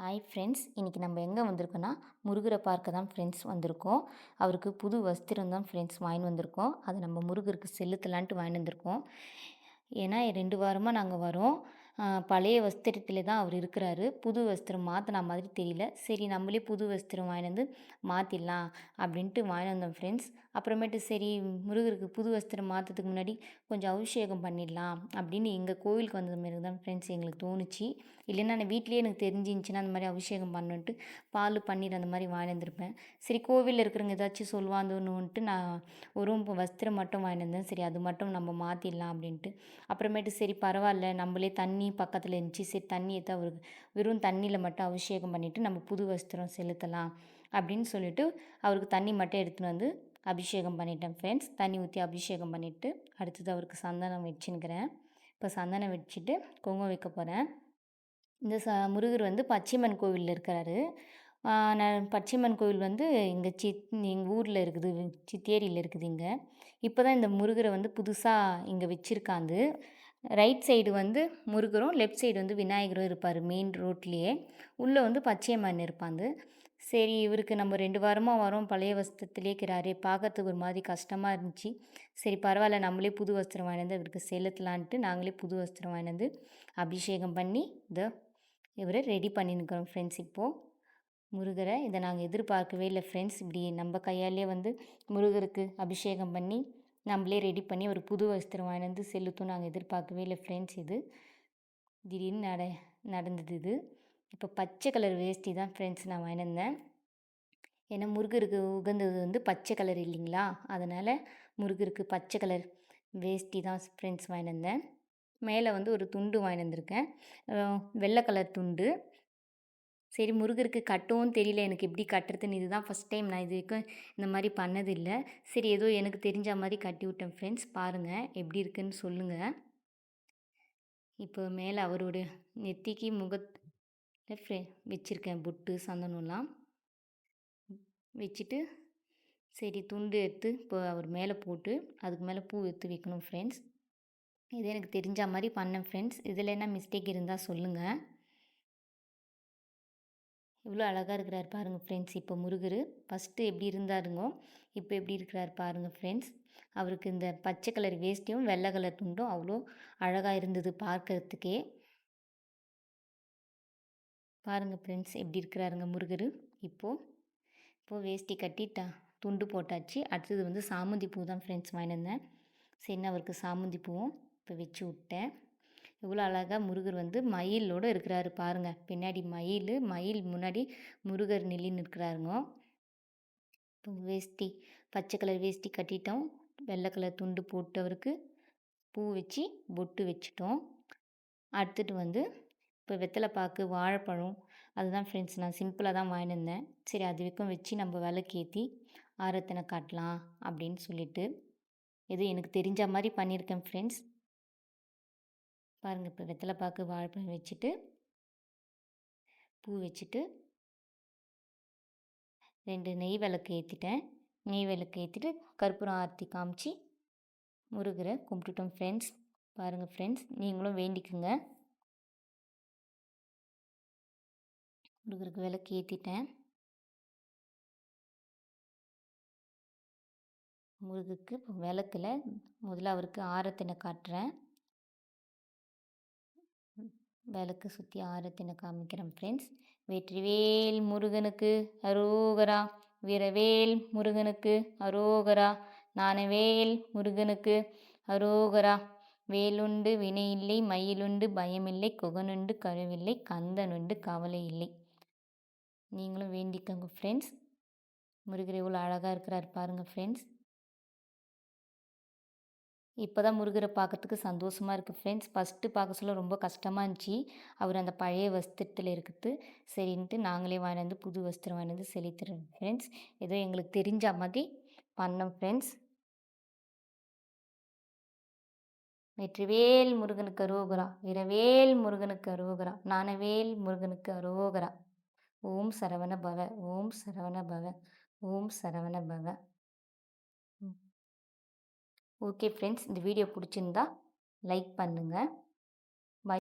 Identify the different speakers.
Speaker 1: Hi friends, இன்றைக்கி நம்ம எங்கே வந்திருக்கோன்னா முருகரை பார்க்க தான் ஃப்ரெண்ட்ஸ் வந்திருக்கோம். அவருக்கு புது வஸ்திரம் தான் ஃப்ரெண்ட்ஸ் வாங்கின்னு வந்திருக்கோம். அது நம்ம முருகருக்கு செலுத்தலான்ட்டு வாங்கின்னு வந்திருக்கோம். ஏன்னா 2 வாரமாக நாங்கள் வரோம். பழைய வஸ்திரத்திலே தான் அவர் இருக்கிறாரு. புது வஸ்திரம் மாற்றின மாதிரி தெரியல. சரி நம்மளே புது வஸ்திரம் வாங்கின்னு வந்து மாற்றிடலாம் அப்படின்ட்டு வாங்கின்னு வந்தோம் ஃப்ரெண்ட்ஸ். அப்புறமேட்டு சரி முருகருக்கு புது வஸ்திரம் மாற்றுறதுக்கு முன்னாடி கொஞ்சம் அபிஷேகம் பண்ணிடலாம் அப்படின்னு எங்கள் கோவிலுக்கு வந்தது மாரி தான் ஃப்ரெண்ட்ஸ் எங்களுக்கு தோணுச்சு. இல்லைன்னா நான் வீட்லேயே எனக்கு தெரிஞ்சிருந்துச்சின்னா அந்த மாதிரி அபிஷேகம் பண்ணணுன்ட்டு பால் பன்னீர் அந்த மாதிரி வாங்கிட்டு வந்திருப்பேன். சரி கோவிலில் இருக்கிறவங்க ஏதாச்சும் சொல்லுவாங்கன்னுன்ட்டு நான் ஒரு வஸ்திரம் மட்டும் வாங்கிட்டு வந்தேன். சரி அது மட்டும் நம்ம மாற்றிடலாம் அப்படின்ட்டு. அப்புறமேட்டு சரி பரவாயில்ல நம்மளே தண்ணி பக்கத்தில் இருந்துச்சு. சரி தண்ணி எடுத்து அவருக்கு வெறும் தண்ணியில் மட்டும் அபிஷேகம் பண்ணிவிட்டு நம்ம புது வஸ்திரம் செலுத்தலாம் அப்படின்னு சொல்லிட்டு அவருக்கு தண்ணி மட்டும் எடுத்துன்னு வந்து அபிஷேகம் பண்ணிட்டேன் ஃப்ரெண்ட்ஸ். தண்ணி ஊற்றி அபிஷேகம் பண்ணிவிட்டு அடுத்தது அவருக்கு சந்தனம் வச்சுன்னுக்கிறேன். இப்போ சந்தனம் வச்சுட்டு குங்குமம் வைக்க போகிறேன். இந்த முருகர் வந்து பச்சையம்மன் கோவிலில் இருக்கிறாரு. நான் பச்சையம்மன் கோவில் வந்து எங்கள் ஊரில் இருக்குது, சித்தேரியில் இருக்குது இங்கே. இப்போ தான் இந்த முருகரை வந்து புதுசாக இங்கே வச்சுருக்காங்க. ரைட் சைடு வந்து முருகரும், லெஃப்ட் சைடு வந்து விநாயகரும் இருப்பார் மெயின் ரோட்லேயே. உள்ளே வந்து பச்சையம்மன் இருப்பாங்க. சரி இவருக்கு நம்ம 2 வாரமாக வரோம், பழைய வஸ்திரத்திலே இருக்கிறாரே, பார்க்கறதுக்கு ஒரு மாதிரி கஷ்டமாக இருந்துச்சு. சரி பரவாயில்ல நம்மளே புது வஸ்திரம் வாங்கிட்டு வந்து இவருக்கு செலுத்தலான்ட்டு நாங்களே புது வஸ்திரம் வாங்கிட்டு வந்து அபிஷேகம் பண்ணி இவரை ரெடி பண்ணின்னுக்கிறோம் ஃப்ரெண்ட்ஸ். இப்போது முருகரை இதை நாங்கள் எதிர்பார்க்கவே இல்லை ஃப்ரெண்ட்ஸ். இப்படி நம்ம கையாலே வந்து முருகருக்கு அபிஷேகம் பண்ணி நம்மளே ரெடி பண்ணி ஒரு புது வஸ்திரம் வாங்கிட்டு வந்து செலுத்தும் நாங்கள் எதிர்பார்க்கவே இல்லை ஃப்ரெண்ட்ஸ். இது திடீர்னு நடந்தது இது. இப்போ பச்சை கலர் வேஷ்டி தான் ஃப்ரெண்ட்ஸ் நான் வாங்கிட்டு வந்தேன். ஏன்னா முருகருக்கு உகந்தது வந்து பச்சை கலர் இல்லைங்களா, அதனால் முருகருக்கு பச்சை கலர் வேஷ்டி தான் ஃப்ரெண்ட்ஸ் வாங்கிட்டு வந்தேன். மேலே வந்து ஒரு துண்டு வாங்கிட்டு வந்திருக்கேன், வெள்ளை கலர் துண்டு. சரி முருகருக்கு கட்டவும் தெரியல எனக்கு எப்படி கட்டுறதுன்னு. இதுதான் ஃபஸ்ட் டைம் நான் இது வரைக்கும் இந்த மாதிரி பண்ணதில்லை. சரி ஏதோ எனக்கு தெரிஞ்ச மாதிரி கட்டி விட்டேன் ஃப்ரெண்ட்ஸ். பாருங்கள் எப்படி இருக்குன்னு சொல்லுங்கள். இப்போ மேலே அவரோட நெத்திக்கு முகத்தில் வச்சுருக்கேன் பொட்டு சந்தனம்லாம் வச்சுட்டு, சரி துண்டு எடுத்து இப்போ அவர் மேலே போட்டு அதுக்கு மேலே பூ எடுத்து வைக்கணும் ஃப்ரெண்ட்ஸ். இது எனக்கு தெரிஞ்ச மாதிரி பண்ணேன் ஃப்ரெண்ட்ஸ். இதில் என்ன மிஸ்டேக் இருந்தால் சொல்லுங்கள். இவ்வளோ அழகாக இருக்கிறார் பாருங்கள் ஃப்ரெண்ட்ஸ். இப்போ முருகர் ஃபஸ்ட்டு எப்படி இருந்தாருங்கோ, இப்போ எப்படி இருக்கிறார் பாருங்கள் ஃப்ரெண்ட்ஸ். அவருக்கு இந்த பச்சை கலர் வேஷ்டியும் வெள்ளை கலர் துண்டும் அவ்வளோ அழகாக இருந்தது பார்க்கறதுக்கே. பாருங்கள் ஃப்ரெண்ட்ஸ் எப்படி இருக்கிறாருங்க முருகர். இப்போது வேஷ்டி கட்டி துண்டு போட்டாச்சு. அடுத்தது வந்து சாமந்தி பூ தான் ஃப்ரெண்ட்ஸ் வாங்கிட்டு வந்தேன். சரி அவருக்கு சாமந்தி பூவும் இப்போ வச்சு விட்டேன். இவ்வளோ அழகாக முருகர் வந்து மயிலோடு இருக்கிறாரு பாருங்கள். பின்னாடி மயில் முன்னாடி முருகர் நில்லின்னு இருக்கிறாருங்க. இப்போ வேஷ்டி பச்சை கலர் வேஷ்டி கட்டிட்டோம், வெள்ளை கலர் துண்டு போட்டவருக்கு பூ வச்சு பொட்டு வச்சுட்டோம். அடுத்துட்டு வந்து இப்போ வெத்தலை பாக்கு வாழைப்பழம் அதுதான் ஃப்ரெண்ட்ஸ் நான் சிம்பிளாக தான் வாங்கிட்டு இருந்தேன். சரி அது வரைக்கும் வச்சு நம்ம விளக்கேற்றி ஆரத்தனை காட்டலாம் அப்படின்னு சொல்லிட்டு இது எனக்கு தெரிஞ்ச மாதிரி பண்ணியிருக்கேன் ஃப்ரெண்ட்ஸ். பாருங்கள் இப்போ வெத்தலை பாக்கு வாழைப்பழம் வச்சுட்டு பூ வச்சுட்டு 2 நெய் விளக்கு ஏற்றிட்டேன். நெய் விளக்கு ஏற்றிட்டு கற்பூரம் ஆரத்தி காமிச்சு முருகரை கும்பிட்டுட்டோம் ஃப்ரெண்ட்ஸ். பாருங்கள் ஃப்ரெண்ட்ஸ் நீங்களும் வேண்டிக்குங்க. முருகருக்கு விளக்கு ஏற்றிட்டேன். முருகருக்கு விளக்கில் முதல்ல அவருக்கு ஆரத்தினை காட்டுறேன். விளக்கு சுற்றி ஆரத்தினை காமிக்கிறேன் ஃப்ரெண்ட்ஸ். வெற்றிவேல் முருகனுக்கு அரோகரா, வீரவேல் முருகனுக்கு அரோகரா, ஞானவேல் முருகனுக்கு அரோகரா. வேலுண்டு வினையில்லை, மயிலுண்டு பயமில்லை, குகனுண்டு கருவில்லை, கந்தனுண்டு கவலை இல்லை. நீங்களும் வேண்டிக்கோங்க ஃப்ரெண்ட்ஸ். முருகர் எவ்வளோ அழகாக இருக்கிறார் பாருங்கள் ஃப்ரெண்ட்ஸ். இப்போ தான் முருகரை பார்க்கறதுக்கு சந்தோஷமாக இருக்குது ஃப்ரெண்ட்ஸ். ஃபஸ்ட்டு பார்க்க சொல்ல ரொம்ப கஷ்டமாக இருந்துச்சு. அவர் அந்த பழைய வஸ்திரத்தில் இருக்குது. சரின்ட்டு நாங்களே வாங்கிட்டு வந்து புது வஸ்திரம் வாங்கிட்டு வந்து செலுத்துறோம் ஃப்ரெண்ட்ஸ். ஏதோ எங்களுக்கு தெரிஞ்ச மாதிரி பண்ணோம் ஃப்ரெண்ட்ஸ். வெற்றிவேல் முருகனுக்கு அரோகரா, வீரவேல் முருகனுக்கு அரோகரா, ஞானவேல் முருகனுக்கு அரோகரா. ஓம் சரவண பவ, ஓம் சரவண பவ, ஓம் சரவண பவ. ஓகே ஃப்ரெண்ட்ஸ், இந்த வீடியோ பிடிச்சிருந்தா லைக் பண்ணுங்கள்.